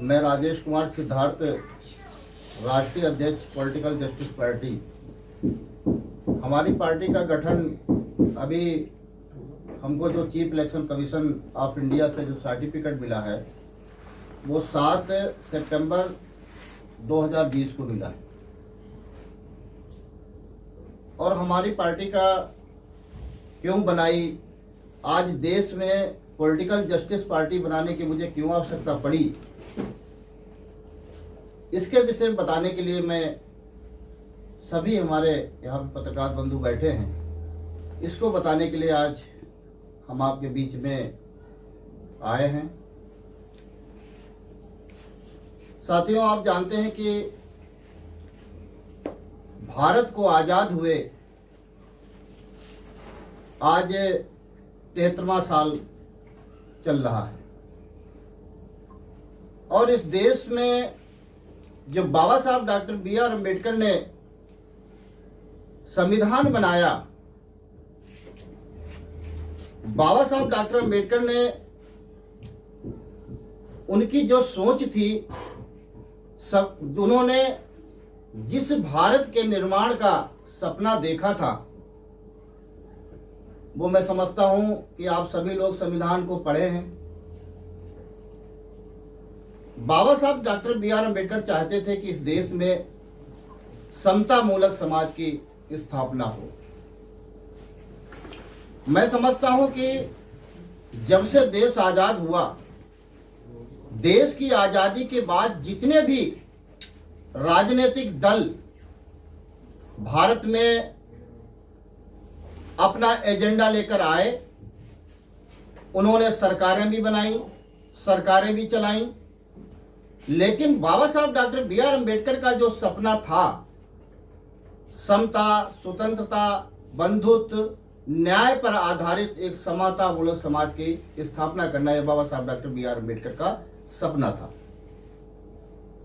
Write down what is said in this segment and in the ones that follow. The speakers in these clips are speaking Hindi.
मैं राजेश कुमार सिद्धार्थ, राष्ट्रीय अध्यक्ष पॉलिटिकल जस्टिस पार्टी। हमारी पार्टी का गठन अभी हमको जो chief election commission of India से जो सर्टिफिकेट मिला है वो 7 सितंबर 2020 को मिला है। और हमारी पार्टी का क्यों बनाई, आज देश में पॉलिटिकल जस्टिस पार्टी बनाने की मुझे क्यों आवश्यकता पड़ी, इसके विषय में बताने के लिए मैं सभी हमारे यहाँ पत्रकार बंधु बैठे हैं, इसको बताने के लिए आज हम आपके बीच में आए हैं। साथियों, आप जानते हैं कि भारत को आजाद हुए आज 73वां साल चल रहा है और इस देश में जो बाबा साहब डॉक्टर B.R. अम्बेडकर ने संविधान बनाया, बाबा साहब डॉक्टर अम्बेडकर ने उनकी जो सोच थी, सब उन्होंने जिस भारत के निर्माण का सपना देखा था, वो मैं समझता हूं कि आप सभी लोग संविधान को पढ़े हैं। बाबा साहब डॉक्टर B.R. अम्बेडकर चाहते थे कि इस देश में समता मूलक समाज की स्थापना हो। मैं समझता हूं कि जब से देश आजाद हुआ, देश की आजादी के बाद जितने भी राजनीतिक दल भारत में अपना एजेंडा लेकर आए, उन्होंने सरकारें भी बनाई, सरकारें भी चलाई, लेकिन बाबा साहब डॉक्टर B.R. अम्बेडकर का जो सपना था, समता, स्वतंत्रता, बंधुत्व, न्याय पर आधारित एक समता मूलक समाज की स्थापना करना, यह बाबा साहब डॉक्टर B.R. अम्बेडकर का सपना था।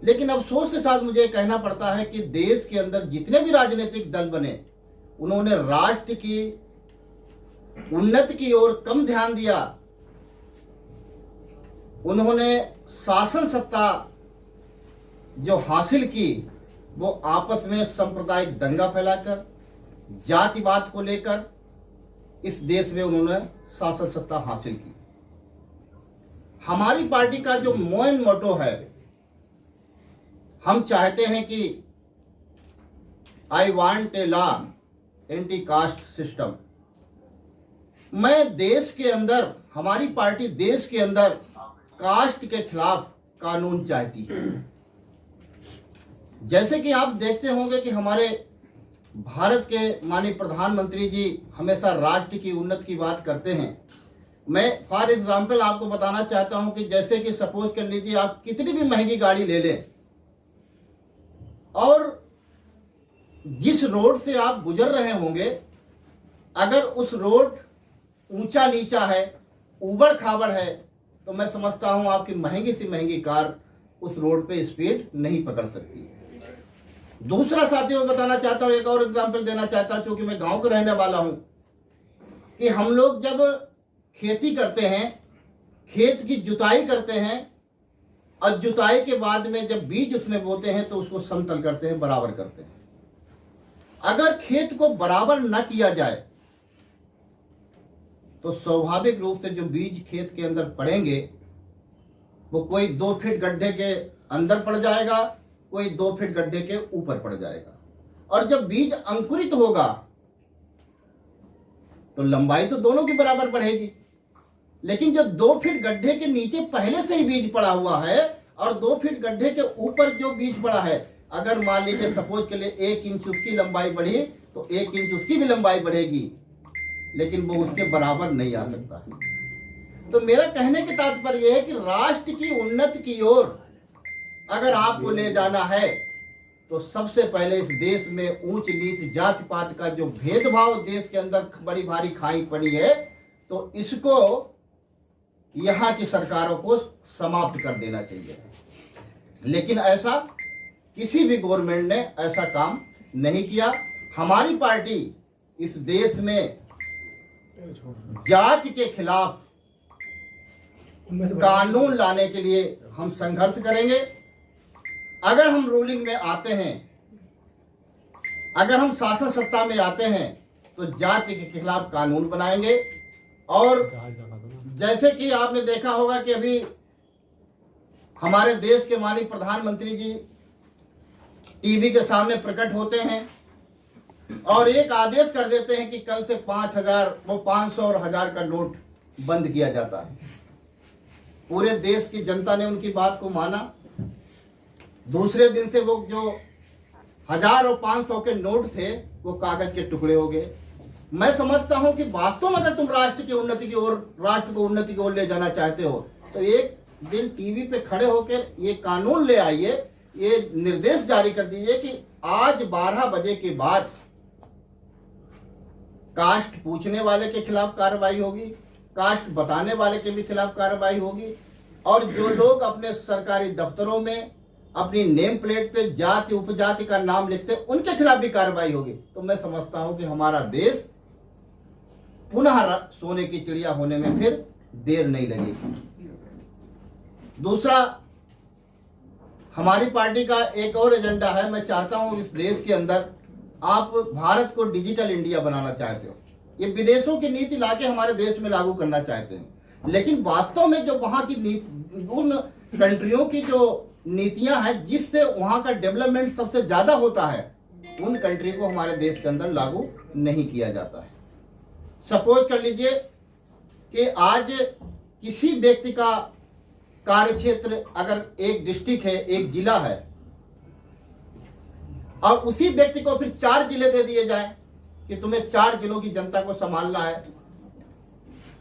लेकिन अफसोस के साथ मुझे कहना पड़ता है कि देश के अंदर जितने भी राजनीतिक दल बने, उन्होंने राष्ट्र की उन्नति की ओर कम ध्यान दिया। उन्होंने शासन सत्ता जो हासिल की, वो आपस में सांप्रदायिक दंगा फैलाकर, जातिवाद को लेकर इस देश में उन्होंने शासन सत्ता हासिल की। हमारी पार्टी का जो मेन मोटो है, हम चाहते हैं कि I want a law anti caste system. मैं देश के अंदर, हमारी पार्टी देश के अंदर कास्ट के खिलाफ कानून चाहती है। जैसे कि आप देखते होंगे कि हमारे भारत के माननीय प्रधानमंत्री जी हमेशा राष्ट्र की उन्नति की बात करते हैं। मैं फॉर एग्जाम्पल आपको बताना चाहता हूं कि जैसे कि सपोज कर लीजिए, आप कितनी भी महंगी गाड़ी ले लें और जिस रोड से आप गुजर रहे होंगे, अगर उस रोड ऊंचा नीचा है, ऊबड़ खाबड़ है, तो मैं समझता हूं आपकी महंगी से महंगी कार उस रोड पे स्पीड नहीं पकड़ सकती। दूसरा साथियों बताना चाहता हूं, एक और एग्जांपल देना चाहता हूं, क्योंकि मैं गांव का रहने वाला हूं, कि हम लोग जब खेती करते हैं, खेत की जुताई करते हैं और जुताई के बाद में जब बीज उसमें बोते हैं तो उसको समतल करते हैं, बराबर करते हैं। अगर खेत को बराबर न किया जाए तो स्वाभाविक रूप से जो बीज खेत के अंदर पड़ेंगे वो कोई 2 फीट गड्ढे के अंदर पड़ जाएगा, कोई 2 फीट गड्ढे के ऊपर पड़ जाएगा। और जब बीज अंकुरित होगा तो लंबाई तो दोनों की बराबर बढ़ेगी, लेकिन जो 2 फीट गड्ढे के नीचे पहले से ही बीज पड़ा हुआ है और 2 फीट गड्ढे के ऊपर जो बीज पड़ा है, अगर मान लीजिए सपोज के लिए 1 इंच उसकी लंबाई बढ़ी तो 1 इंच उसकी भी लंबाई बढ़ेगी, लेकिन वो उसके बराबर नहीं आ सकता है। तो मेरा कहने के तात्पर्य यह है कि राष्ट्र की उन्नति की ओर अगर आपको ले जाना है तो सबसे पहले इस देश में ऊंच नीच जाति पात का जो भेदभाव देश के अंदर बड़ी भारी खाई पड़ी है, तो इसको यहाँ की सरकारों को समाप्त कर देना चाहिए। लेकिन ऐसा किसी भी गवर्नमेंट ने ऐसा काम नहीं किया। हमारी पार्टी इस देश में जाति के खिलाफ कानून लाने के लिए हम संघर्ष करेंगे। अगर हम रूलिंग में आते हैं, अगर हम शासन सत्ता में आते हैं तो जाति के खिलाफ कानून बनाएंगे। और जैसे कि आपने देखा होगा कि अभी हमारे देश के माननीय प्रधानमंत्री जी टीवी के सामने प्रकट होते हैं और एक आदेश कर देते हैं कि कल से 5,000 वो 500 और 1,000 का नोट बंद किया जाता है। पूरे देश की जनता ने उनकी बात को माना। दूसरे दिन से वो जो 1,000 और 500 के नोट थे वो कागज के टुकड़े हो गए। मैं समझता हूं कि वास्तव में अगर तुम राष्ट्र की उन्नति की ओर, राष्ट्र को उन्नति की ओर ले जाना चाहते हो तो एक दिन टीवी पे खड़े होकर ये कानून ले आइए, ये निर्देश जारी कर दीजिए कि आज 12 बजे के बाद कास्ट पूछने वाले के खिलाफ कार्रवाई होगी, कास्ट बताने वाले के भी खिलाफ कार्रवाई होगी, और जो लोग अपने सरकारी दफ्तरों में अपनी नेम प्लेट पे जाति उपजाति का नाम लिखते उनके खिलाफ भी कार्रवाई होगी। तो मैं समझता हूं कि हमारा देश पुनः सोने की चिड़िया होने में फिर देर नहीं लगेगी। दूसरा, हमारी पार्टी का एक और एजेंडा है। मैं चाहता हूं इस देश के अंदर आप भारत को डिजिटल इंडिया बनाना चाहते हो, ये विदेशों की नीति लाके हमारे देश में लागू करना चाहते हैं, लेकिन वास्तव में जो वहां की उन कंट्रियों की जो नीतियां हैं जिससे वहां का डेवलपमेंट सबसे ज्यादा होता है, उन कंट्री को हमारे देश के अंदर लागू नहीं किया जाता है। सपोज कर लीजिए कि आज किसी व्यक्ति का कार्य क्षेत्र अगर एक डिस्ट्रिक्ट है, एक जिला है, और उसी व्यक्ति को फिर 4 जिले दे दिए जाएं कि तुम्हें 4 जिलों की जनता को संभालना है,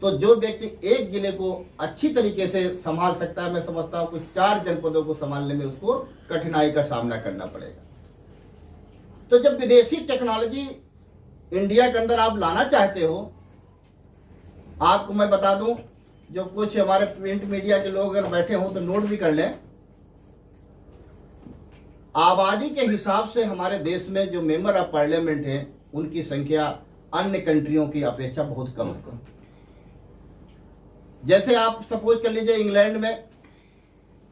तो जो व्यक्ति एक जिले को अच्छी तरीके से संभाल सकता है, मैं समझता हूं कि 4 जनपदों को संभालने में उसको कठिनाई का सामना करना पड़ेगा। तो जब विदेशी टेक्नोलॉजी इंडिया के अंदर आप लाना चाहते हो, आपको मैं बता दूं, जो कुछ हमारे प्रिंट मीडिया के लोग अगर बैठे हों तो नोट भी कर लें, आबादी के हिसाब से हमारे देश में जो मेंबर ऑफ पार्लियामेंट हैं उनकी संख्या अन्य कंट्रियों की अपेक्षा बहुत कम है। जैसे आप सपोज कर लीजिए इंग्लैंड में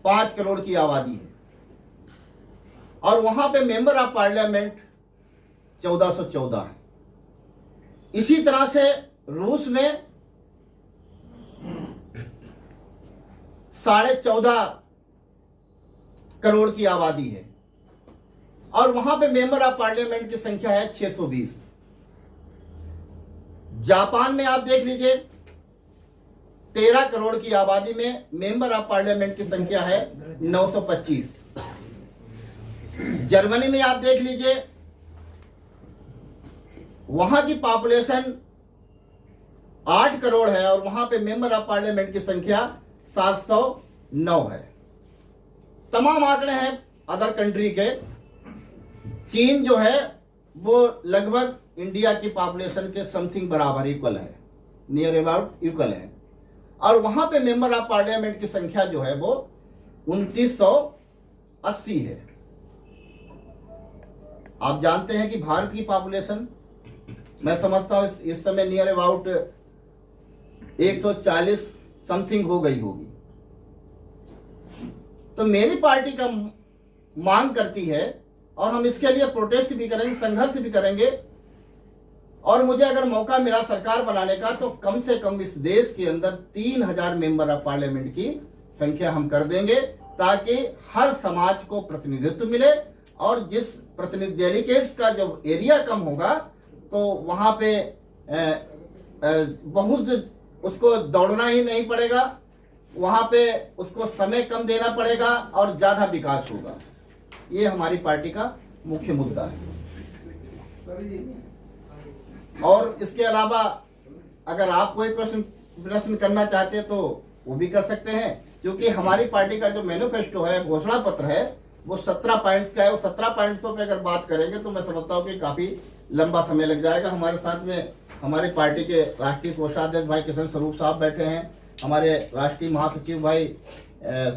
5 करोड़ की आबादी है और वहां पे मेंबर ऑफ पार्लियामेंट 1414 है। इसी तरह से रूस में 14.5 करोड़ की आबादी है और वहां पे मेंबर ऑफ पार्लियामेंट की संख्या है 620। जापान में आप देख लीजिए 13 करोड़ की आबादी में मेंबर ऑफ पार्लियामेंट की संख्या है 925। जर्मनी में आप देख लीजिए वहां की पॉपुलेशन 8 करोड़ है और वहां पे मेंबर ऑफ पार्लियामेंट की संख्या 709 है। तमाम आंकड़े हैं अदर कंट्री के। चीन जो है वो लगभग इंडिया की पॉपुलेशन के समथिंग बराबर इक्वल है, नियर अबाउट इक्वल है, और वहां पे मेंबर ऑफ पार्लियामेंट की संख्या जो है वो 2980 है। आप जानते हैं कि भारत की पॉपुलेशन मैं समझता हूं इस समय नियर अबाउट 140 समथिंग हो गई होगी। तो मेरी पार्टी का मांग करती है और हम इसके लिए प्रोटेस्ट भी करेंगे, संघर्ष भी करेंगे, और मुझे अगर मौका मिला सरकार बनाने का तो कम से कम इस देश के अंदर 3000 मेंबर ऑफ पार्लियामेंट की संख्या हम कर देंगे ताकि हर समाज को प्रतिनिधित्व मिले, और जिस प्रतिनिधि डेलीगेट्स का जो एरिया कम होगा तो वहां पे बहुत उसको दौड़ना ही नहीं पड़ेगा, वहां पे उसको समय कम देना पड़ेगा और ज्यादा विकास होगा। ये हमारी पार्टी का मुख्य मुद्दा है। और इसके अलावा अगर आप कोई प्रश्न करना चाहते हैं तो वो भी कर सकते हैं, क्योंकि हमारी पार्टी का जो मैनिफेस्टो है, घोषणा पत्र है, वो 17 पॉइंट्स का है। वो 17 पॉइंट्सों पे अगर बात करेंगे तो मैं समझता हूँ कि काफी लंबा समय लग जाएगा। हमारे साथ में हमारी पार्टी के राष्ट्रीय कोषाध्यक्ष भाई किशन स्वरूप साहब बैठे हैं, हमारे राष्ट्रीय महासचिव भाई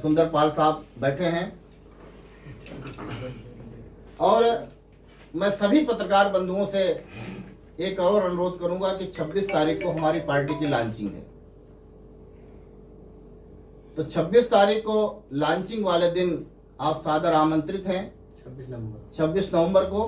सुंदर पाल साहब बैठे हैं, और मैं सभी पत्रकार बंधुओं से एक और अनुरोध करूंगा कि 26 तारीख को हमारी पार्टी की लॉन्चिंग है। तो 26 तारीख को लॉन्चिंग वाले दिन आप सादर आमंत्रित हैं, 26 नवंबर को।